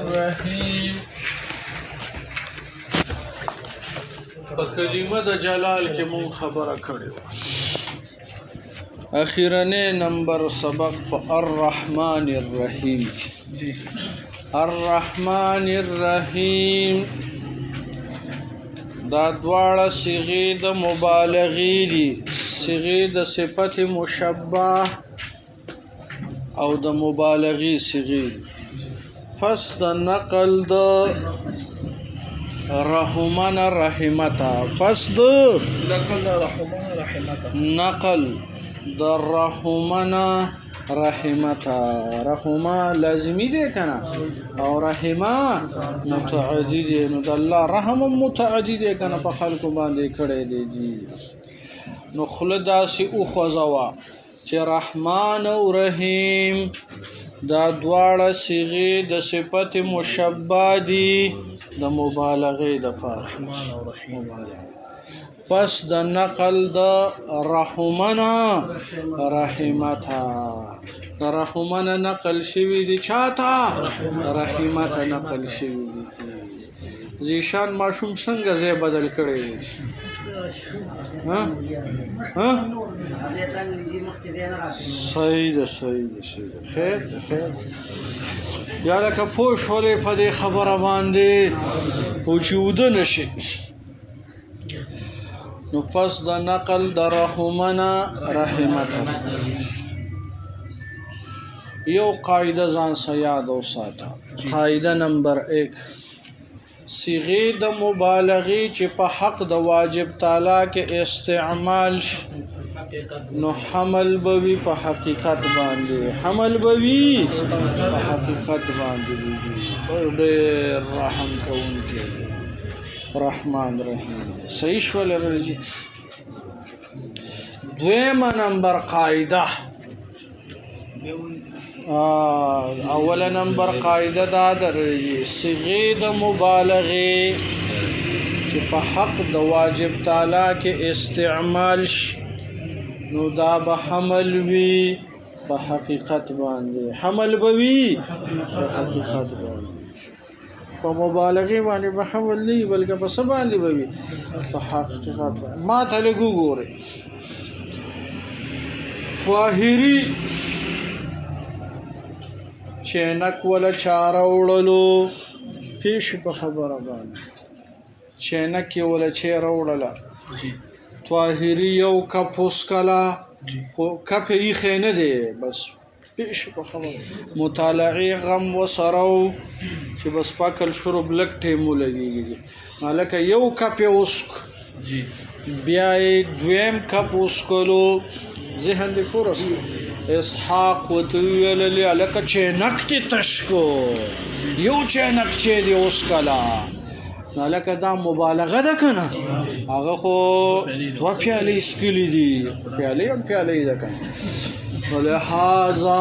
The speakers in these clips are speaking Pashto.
الرحیم په کلمه د جلال کې مون خبره کړې و اخیرنه نمبر سبق په الرحمن الرحیم جی الرحمن الرحیم دا دواړه صيغې د مبالغې دي صيغې د صفت مشبہ او د مبالغې صيغې پس د نقل د رحمن رحمتا پس د نقل د رحمن رحمتا رحمه لازمی دی کنه او رحمه متعدی دی نو د الله رحم متعدی دی کنه په خلکو باندې کړي دی جی نو خلدا سی او خزوا چې رحمان او رحیم دا دواړه صيغې د صفت مشبہ دي د مبالغې د پاره پس د نقل د رحمنا رحمتا د رحمنا نقل شوی دی چاته رحمتا نقل شوی دی زیشان ماشوم څنګه ځای بدل کړی دی ها صحیح ده خیر یا لکه پوه شولې په دې خبره باندې پوچوده نشي نو پس د نقل د رحمنا رحمتا یو قاعده ځان سره یاد اوساته قاعده نمبر 1 صيغې د مبالغې چې په حق د واجب تعالی کې استعمال نو حمل بوي په حقیقت باندې حمل بوي په حقیقت باندې ډېر رحم کوونکی رحمان رحیم صحیح شول رجی دویمه نمبر قاعده اوله نمبر قاعده دا درجی صيغې د مبالغې چې په حق د واجب تعالی کې استعمال نو دا به حمل وي په حقیقت باندې حمل بوي په حقیقت باندې په مبالغه باندې به حمل نه بلکې په سبا باندې وي په حقیقت ما ته لګو ګوره طاهری چینک ولا چاره وړلو پیش په خبره باندې چینک ولا چیرې وړله طاهری یو کپوس کلا کپ یې خینه دی بس پیش په خبره مطالعه غم وسرو چې بس پاکل شروع بلک ټیمو لګیږي مالکه یو کپ وسک بیا دویم کپ وسکلو ذهن دې فورس اسحاق وتویل لکه چینک تی تشکو یو چینک چې دی وسکلا لکه دا مبالغه ده کنه هغه خو دو پیالې سکلی دي پیالې ده کنه ولهذا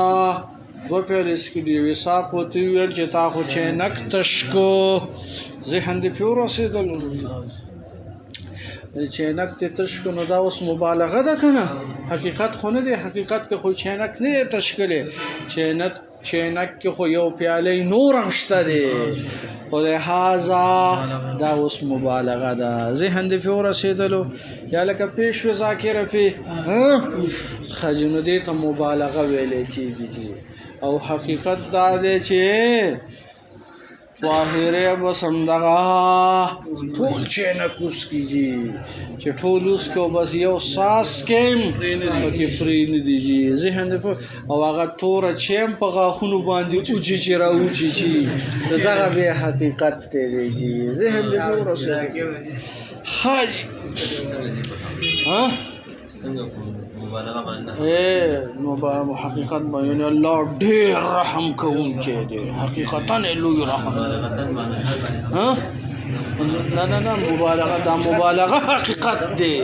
دو پیالې سکلی وساق وتویل چې تا خو چینک تشکو ذهن دې پیور رسیدل چینک ته تشکو نو دا اوس مبالغه ده کنه حقیقت خو نه دی حقیقت کې خو چینک نه تشکلې چینک کې خو یو پیالې نورم شته دی ولهذا دا اوس مبالغه ده ذهن دې پیور رسیدلو یا لکه پیش و ذاکر په خجنو دې ته مبالغه ویلې کیږي او حقیقت دا دی چې طاهره بسندغه ټول چینکوس کیږي چې ټول اوس کو بس یو ساس کېم کې فری نه دیږي ذهن په او هغه تور چیم په غاخونو باندې اوچی چې راوچی چې دغه به حقیقت دیږي ذهن دې ورسره حاجی ها نو با حقیقت باندې الله ډېر رحم کوونکی دی حقیقتا لوی رحم ها نه مبالغه دا مبالغه حقیقت دی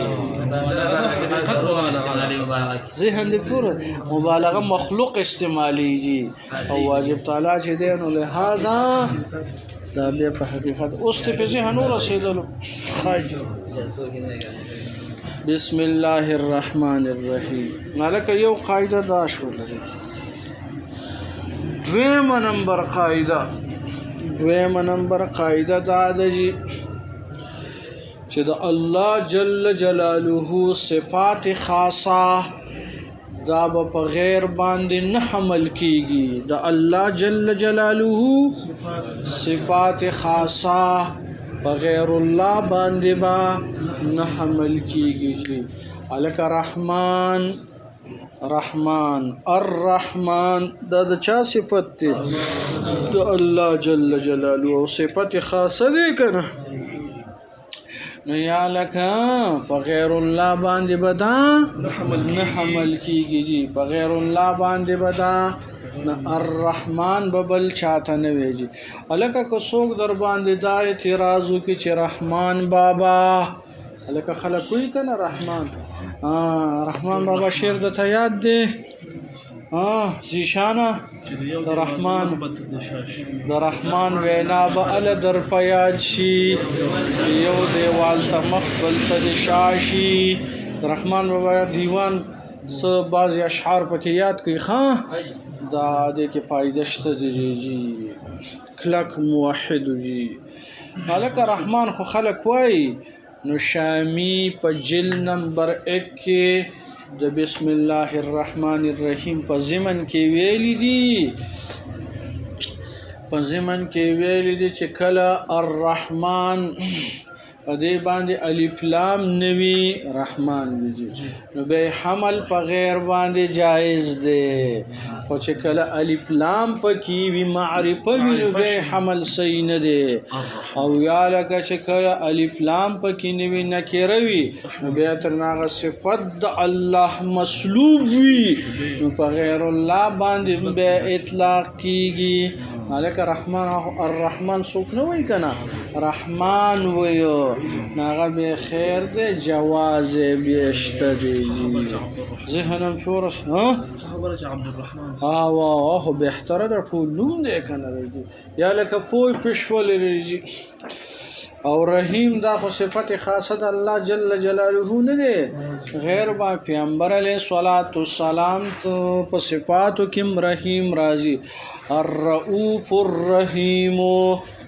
ذهن دې پوره مبالغه مخلوق استعمالیږي او واجب تعالی چې دی نو لہذا دا به په حقیقت اوس ته په ذهن ورسېدلو خاج بسم الله الرحمن الرحیم مالک یو قاعده دا شو لري دویم نمبر قاعده دویمه نمبر قاعده دا ده چې د الله جل جلاله صفات خاصه دا په غیر باندې نه حمل کیږي. د الله جل جلاله صفات خاصه په غیر الله باندې با نه حمل کیږي. الک رحمان رحمان الرحمن دا د چا صفت دی؟ د الله جل جلاله او صفت خاصه دی کنه. نو یا لکه په غیر الله باندې بدا نه حمل کیږي، په غیر الله باندې بدا الرحمن ببل چاته نه ویږي. الکه که څوک در باندې دا اعتراض وکړي چې رحمان بابا، الکه خلک وی کنه رحمان رحمان بابا شعر د ته یاد دی زیشانه د رحمان وینا به ال در پیاد شي، یو دیوال ته مخ بل ته شاشي. رحمان بابا دیوان څه بعض اشعار پکې یاد کوي ښه دا دې کې فائدہ شته دی کلک موحد جی. هلکه رحمان خو خلک وای نو شامی په جل نمبر 1 کې د بسم الله الرحمن الرحیم په ضمن کې ویل دي، په ضمن کې ویل دي چې کله الرحمن په دې باندې الف لام نوی رحمان ویږي نو به حمل په غیر باندې جایز دی، خو چې کله الف لام پکې وی معرفه وی نو به حمل صحیح نه دی. او یا لکه چې کله الف لام پکې نوی نکره وی نو به ترناغه صفت د الله مسلوب وی نو په غیر الله باندې به اطلاق کیږي. مالک رحمان الرحمن څوک نه وای کنه رحمان ویو ناغه به خیر دی جواز بیشته دی ذهنم شورش خبره چې عبدالرحمن خو بهتره ده ټول نوم دی کنه یا لکه پوی پښول لري. او رحیم دا خو صفت خاصه د الله جل جلاله نه دی، غیر با پیغمبر علیه الصلاۃ والسلام په صفاتو کې رحیم راځي. الرؤوف الرحیم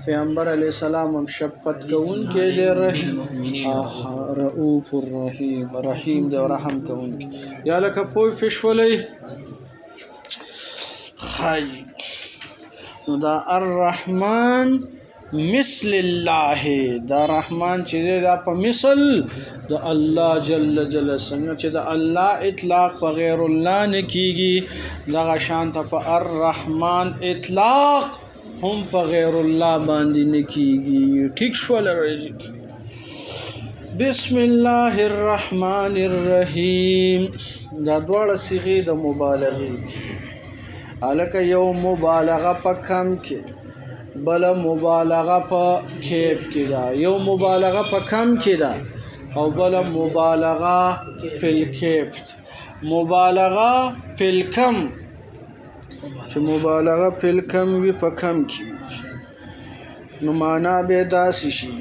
پیغمبر علیه السلام هم شفقت کوون کې دی، رؤوف الرحیم رحیم دی رحم کوون کې. یا لکه پوی پښولې خاجی نو دا الرحمن مثل الله دا رحمان چې دا په مثل د الله جل جلاله څنګه چې د الله اطلاق په غیر الله نه کیږي دغه شان ته په الرحمن اطلاق هم په غیر الله باندې نه کیږي. ٹھیک شو لري. بسم الله الرحمن الرحیم دا دواړه صيغې د مبالغه الکه یو مبالغه په کم کې بل مبالغه په کیف کې ده، یو مبالغه په کم کې ده او بل مبالغه په کیف. مبالغه په کم چې مبالغه په کم وي په کم کې نو معنا به داسې شي.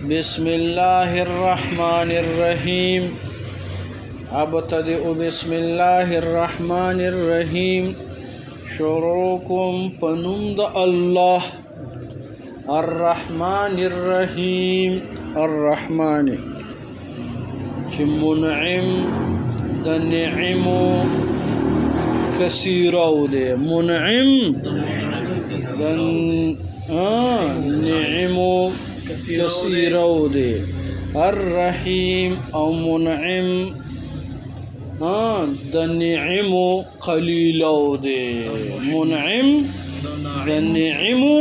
بسم الله الرحمن الرحیم ابتدئ بسم الله الرحمن الرحیم شروعكم پنوم د الله الرحمن الرحیم الرحمن چې منعم د نعمو کثیره ده، منعم د نعمو کثیره ده، الرحیم او منعم د نعمو قلیلو دی، منعم د نعمو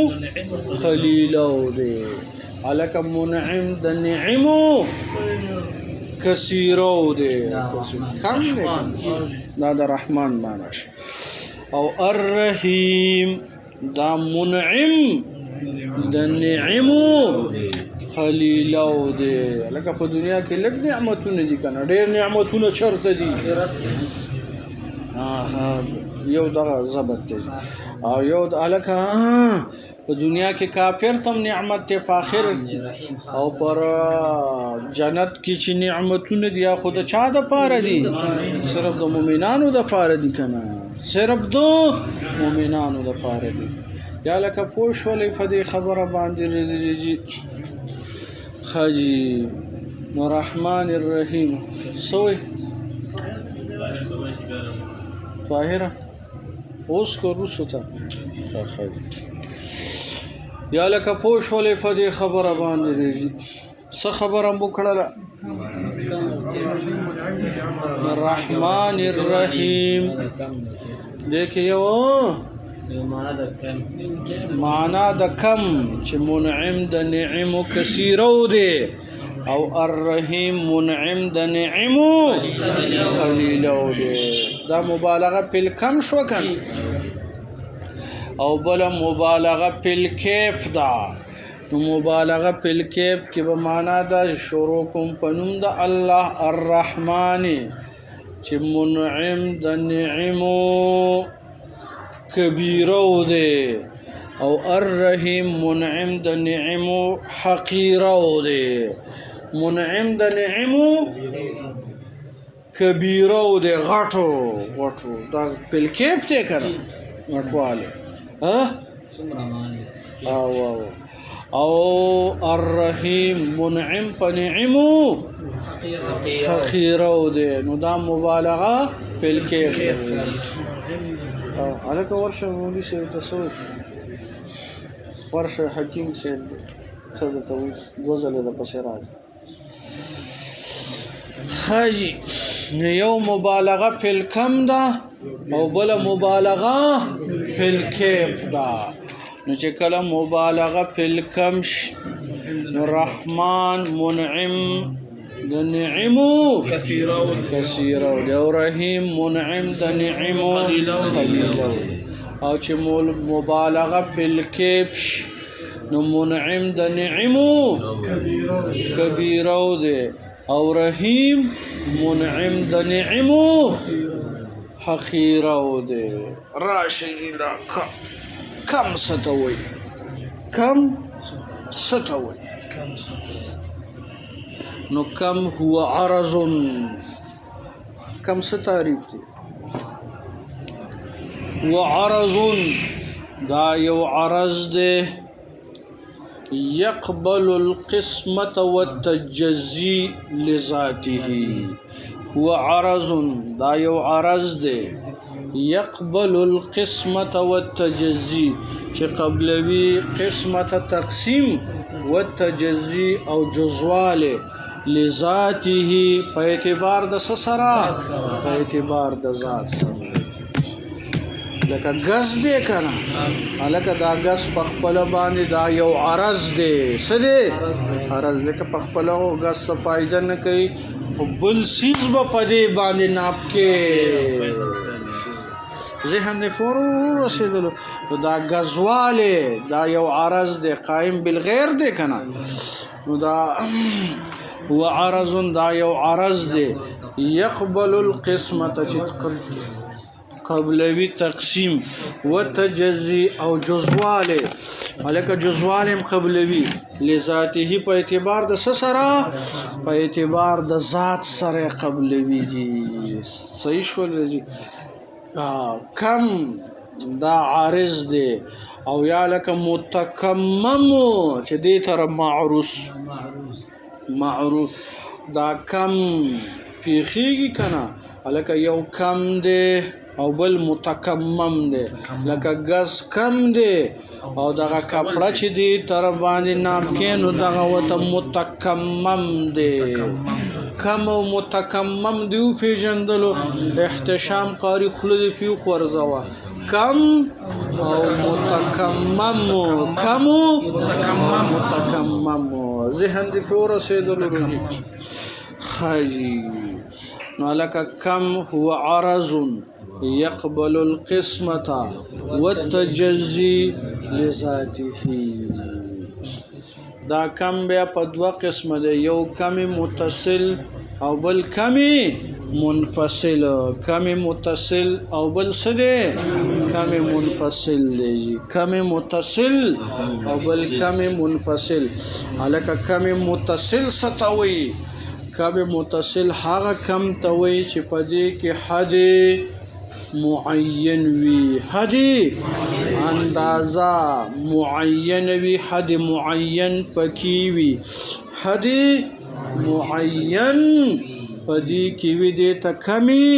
قلیلو دی. الک منعم د نعمو کثیرو دی کم دی دا د رحمان معنی. او الرحیم دا منعم د نعمو خلیلو دی. لکه په دنیا کې لږ نعمتونه دي کنه ډېر نعمتونه چرته دي یو دغه ضبط دی او یو د الکه په دنیا کې کافر تم نعمت ته په اخر او پر جنت کې چې نعمتونه دي خو د چا د پاره دي؟ صرف د مؤمنانو د پاره دي کنه، صرف د مؤمنانو د پاره دي. یا لکه پوه شولې په دې خبره باندې رجي خاجي نو رحمان الرحیم سوی طاهره اوس کو روسو ته یا لکه پوه شولې په دې خبره باندې رجي څه خبره مو کړله الرحمن الرحیم دیکھئے یو معنا د کم چې منعم د نعم کثیرو دی او الرحیم منعم د نعم قلیلو دی دا مبالغه په کم شو کن او بل مبالغه په کیف دا نو مبالغه په کیف کې به معنا دا شروع کوم پنوم د الله الرحمن چې منعم د نعمو کبیرو دی او الرحیم منعم د نعمو حقیرو دی منعم د نعمو کبیرو دی غټو دا په کیف ته کړه غټواله ها او الرحیم منعم په نعمو حقیرو دی نو دا مبالغه په کیف الکه ورشه مولوی سي تاسو ورشه حکیم سي څه د تو غوزله د پسرال حاجی یو مبالغه په کم ده او بل مبالغه په کیف ده نو چې کله مبالغه په کم نو رحمان منعم د نعمو کثیرو او رحیم منعم د نعمو قلیلو او چې مبالغه په کیف نو منعم د نعمو کبیرو دی او رحیم منعم د نعمو حقیرو دی راشي دا کم ستوي نو کم هو عرض کم ستعریف دی وعرض دا یو عرض دی يقبل القسمة والتجزي لذاته هو عرض دا یو عرض دی يقبل القسمة والتجزي چې قبلوي قسمة تقسیم والتجزي او جزواله لذاته په اعتبار د سره په اعتبار د ذات سره لکه غز دی کنه الکه دا غز په خپل باندې دا یو عرض دی څه دی عرض لکه په خپل غز څه فائدہ نه کوي بل سیز به په دې باندې ناپ کې ذهن نه فورو رسیدلو دا غزواله دا یو عرض دی قائم بالغیر دی کنه نو دا هو عرض دا یو عرض دی يقبل القسمة قبلوي تقسیم وتجزي او جزواله الکه جزواله قبلوي لذاته په اعتبار د سره په اعتبار د ذات سره قبلوي دي صحیح شول دي کم دا عارض دی او یا لکه متکمم چې دې تر معروف دا کم پیخیږي کنه الکه یو کم دی او بل متکمم دی لکه غز کم دی او دغه کپڑا چې دی تر باندې نام کې نو دغه وته متکمم دی کم او متکمم دی په جندلو احتشام قاری خلد پیو خورزوا کم او متکمم کم متکمم ذهن دی په رسیدلو خاجی نو لکه کم هو عرض يقبل القسمة والتجزي لذاته دا کم بیا په دوه قسمه دی یو کم متصل او بل کم منفصل کم متصل او بل څه دی کم منفصل دی کم متصل او بل کم منفصل الکه کم متصل ستوي کم متصل هغه کم توي چې په دې کې حد معین وی حد اندازه معین وی حد معین پکی وی حد معین پدی کی وی دیتا کمی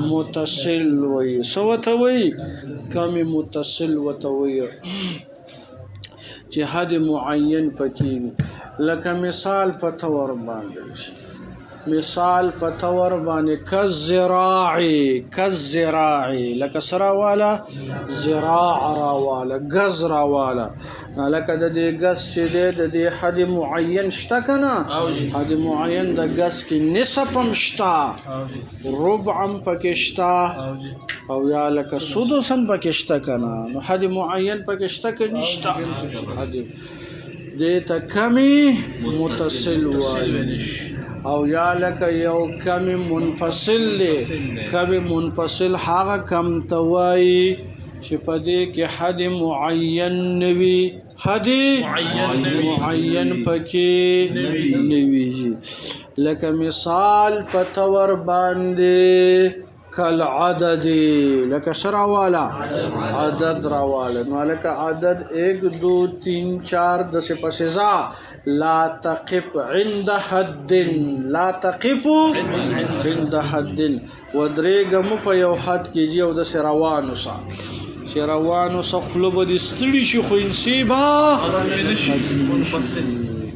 متصل وی سوتا وی کمی متصل وتا وی چې حد معین پکی وی لکه مثال په تور باندې مثال په تور باندې کالزراعي لکه سره والا زراع را والا غز را والا لکه د دې غز چې د دې حد معین شته کنه حد معین د غز کې نصف هم شته ربع هم پکې شته او یا لکه سدس هم پکې شته کنه نو حد معین پکې شته که نشته حد دې ته کمی متصل وایي او یا لکه یو کمی منفصل دی کمی منفصل هغه کم توای چې په دې کې حد معین نوي حد معین پکې نوي لکه مثال په تور باندې کل عدد لکه سره والا عدد را والا نو لکه عدد 1 2 3 4 دسه پسې ځا لا تقف عند حد لا تقف عند حد ودرېږم په یو حد کې او دسه روانو سا چې روانو سا خلو به دې ستړي شي خو انسیبا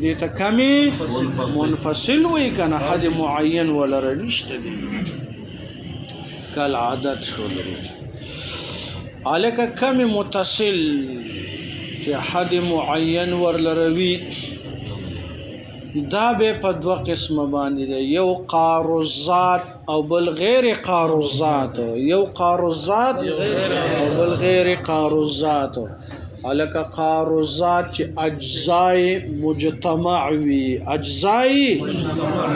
دې ته کمی منفصل وي کنه حد معین ولر نشته دی کل عدد شول الک کم متصل چې حد معین ورلروي دا به په دوه قسمه باندې دی یو قاروزات او بل غیر قاروزات یو قاروزات او بل غیر قاروزات الک قاروزات چې اجزای مجتمع وي اجزای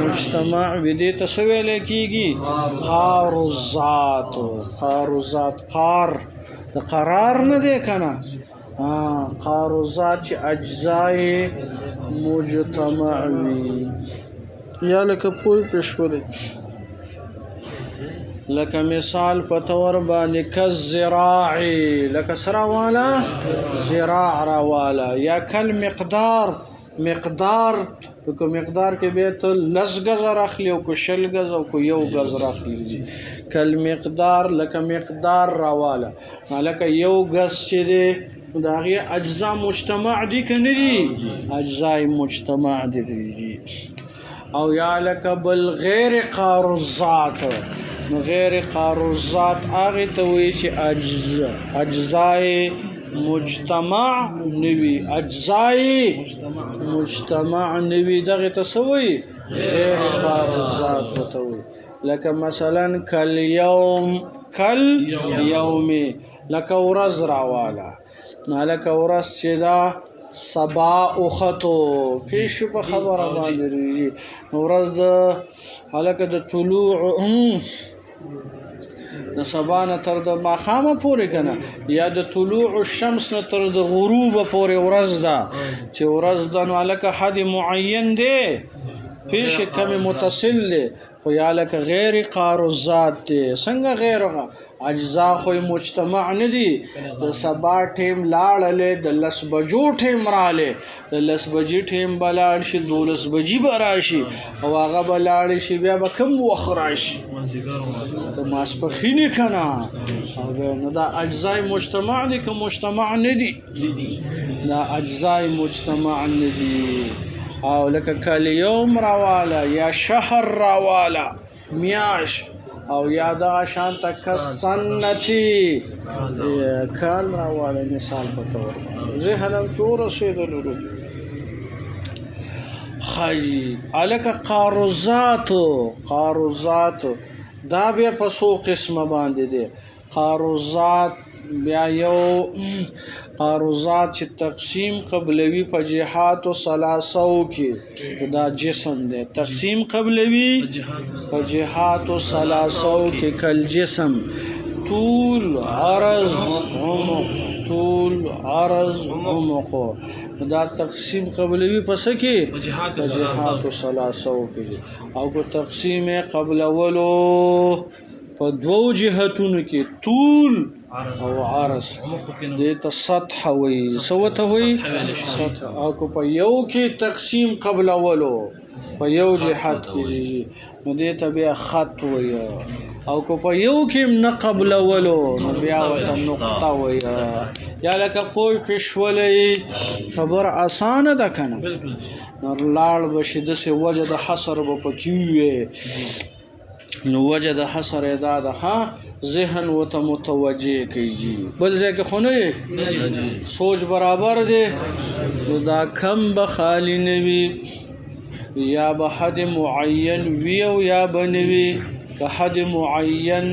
مجتمع وي دې ته څه ویل کیږي قاروزات قاروزات قار د قرار نه دی کنه قاروزات چې اجزای مجتمع وي یا لکه پوی پښولې لکه مثال په تور باندې کالزراعي لکه سره والا زراع را والا یا کل مقدار په مقدار کې به ته لس غز راخلی او کو شل غز او کو یو غز راخلی کل مقدار لکه مقدار را والا لکه یو غز چې دی داغه اجزا مجتمع دي کنه دي اجزای مجتمع دي او یا لکه بل غیر قاروزات غیر قاروزات هغه ته وایي چې اجزای مجتمع نوي اجزای مجتمع نوي دغه ته سوي غیر قاروزات ته وایي لکه مثلا کل یوم لکه ورځ راواله لکه ورځ چې دا سبا اخطو پیش په خبره باندې ورځ د هلکه د طلوع د سبا نه تر د ماښامه پورې کنه یا د طلوع الشمس نه تر د غروب پورې ورځ ده چې ورځ د نو هلکه حد معین دی پیش کمی متصل دی خو یا لکه غیر قاروزات دی څنګه غیر اجزا خو مجتمع نه دي د سبا ټیم لاړلې د لس بجو ټیم رااله د لس بجې ټیم بلاړ شي 12 بجې به راشي او هغه بلاړ شي بیا به کم وخت راشي د ماسپخینې کنه او نو دا اجزای مجتمع دي که مجتمع نه دي دا اجزای مجتمع نه دي او لکه کل یوم راواله یا شهر راواله میاش او یادا شانت کسنتی کال راواله مثال په تور ذهنم فور رسیدلو خی الک قاروزات دا بیا په سو قسمه باندې دي قاروزات بیا یو قاروزات چې تقسیم قبلوي په جهات و ثلاثو کې دا جسم دی تقسیم قبلوي په جهات و ثلاثو کې کل جسم طول عرض عمق دا تقسیم قبلوي پس کې په جهات و ثلاثو کې او کو تقسیم قبل اولو په دوو جهتونو کې طول او عرض دې ته سطح وایي. څه ورته وایي؟ سطح. او که په یو کې تقسیم قبلولو په یو جهت کې نو دې ته بیا خط وایي. او که په یو کې نه قبلولو نو بیا ورته نقطه وایي. یا لکه پوه پېښولی خبره اسانه ده که نه؟ نو لاړ به شي داسې وجه د حصر به پکې وي نو وجه د حصر یې دا ده ها ذهن ورته متوجه کوي. بل ځای کې خو نه یې سوچ برابر دی نو دا کم به خالی نه وي یا به حد معین وي او یا به نه وي. که حد معین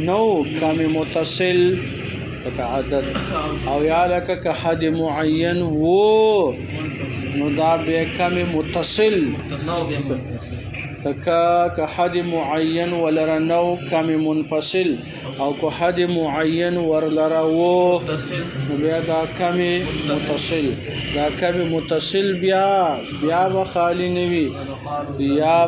نو کم متصل لکه عدد او یا لکه که حد معین و نو دا بیا کم متصل که حد معین ولره نو کم منفصل او که حد معین ورلره و نو بیا دا کم متصل. دا کم متصل بیا به خالی نوی یا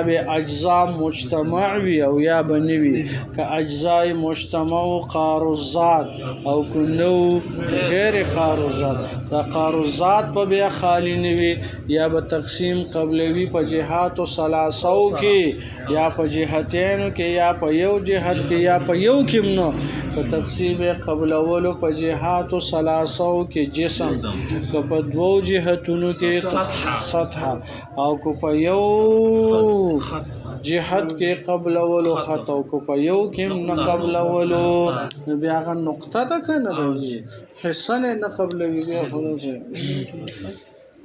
به اجزا مجتمع وی او یا به نوی که اجزای مجتمع و قاروزات او که نو غیر قاروزات. دا قاروزات په بیا خالی نوی یا به تقسیم قبلوی په جهات و ثلاثو کې یا په جهتینو کې یا په یو جهت کې یا په یو کې نو په تقسیم قبلولو په جهات و ثلاثو کې جسم که په دوو جهتونو کې سطح او که په یو جهت کې قبلولو خط او که په یو کې نه قبلولو نو بیا هغه نقطه ده که نه راځي حصه نه قبلوي بیا خلاص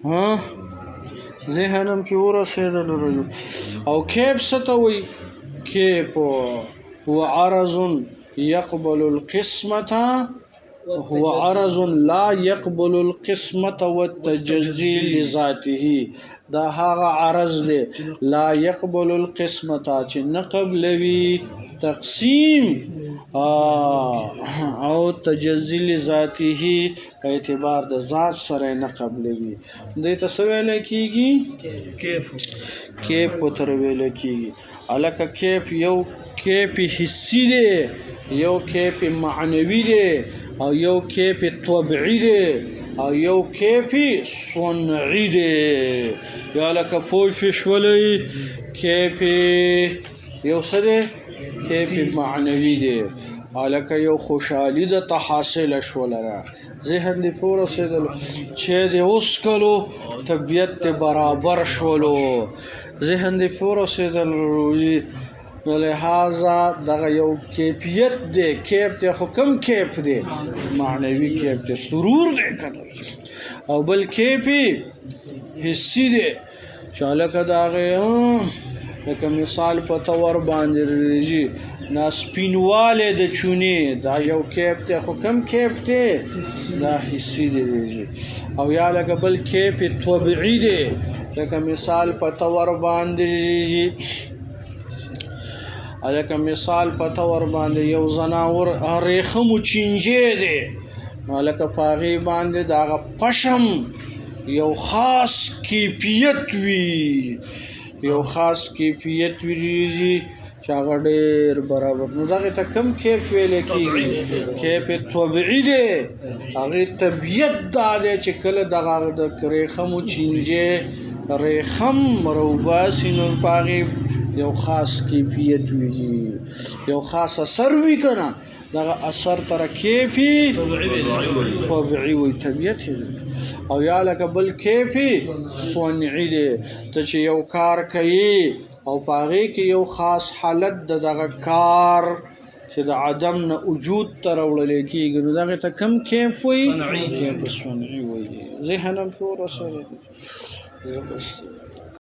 ها ذهنم کې ورسېدل. او کیف څه ته وایي؟ کیف هو عرض يقبل القسمة هو عرض لا يقبل القسمة والتجزي لذاته. دا هغه عرض دی لا يقبل القسمة چې نه قبلوي تقسیم او تجزي لذاته په اعتبار د ذات سره نه قبلوي. دې ته څه ویل کېږي؟ کیف ورته ویل کېږي. هلکه کیف یو کیف حسي دی یو کیف معنوي دی او یو کیف طبعي دی او یو کیف صنعي دی. یا لکه پوه پېښولی کیف یو څه دی کیف معنوي دی هلکه یو خوشحالي درته حاصله شوله ذهن دې پوه رسېدلو چې دې وڅکلو طبیعت دې برابر شولو ذهن دې پوه رسېدلو. نو لہذا دغه یو کیفیت دی کیف دی خو کم کیف دی معنوي کیف دی سرور دی کنه او بل کیف حسي دی چې هلکه د هغې لکه مثال په طور باندې راځي نا سپینوالی د چونې دا یو کیف دی خو کم کیف دی دا حسي دی راځي. او یا لکه بل کیف طبعي دی لکه مثال په طور باندې راځي لکه مثال په طور باندې یو زناور ریخم و چینجی دی نو لکه په هغې باندې د هغه پشم یو خاص کیفیت وي یو خاص کیفیت وي چې هغه ډېر برابر نو دغې ته کم کیف ویلی کېږي کیف طبعي دی هغې طبیعت دا دی چې کله دغه د ریخم و چینجی ریخم روباسي نو په هغې یو خاص کیفیت وي یو خاص اثر وي که نه دغه اثر تره کیفي طبعي وي طبیعت او یا لکه بل کیفي صنعي دی ته چې یو کار کوي او په هغې کې یو خاص حالت د دغه کار چې د عدم نه وجود ته راوړلی کېږي نو دغې ته کم کیف وایي؟ کیف صنعي وایي. ذهن هم پرې ورسېدی.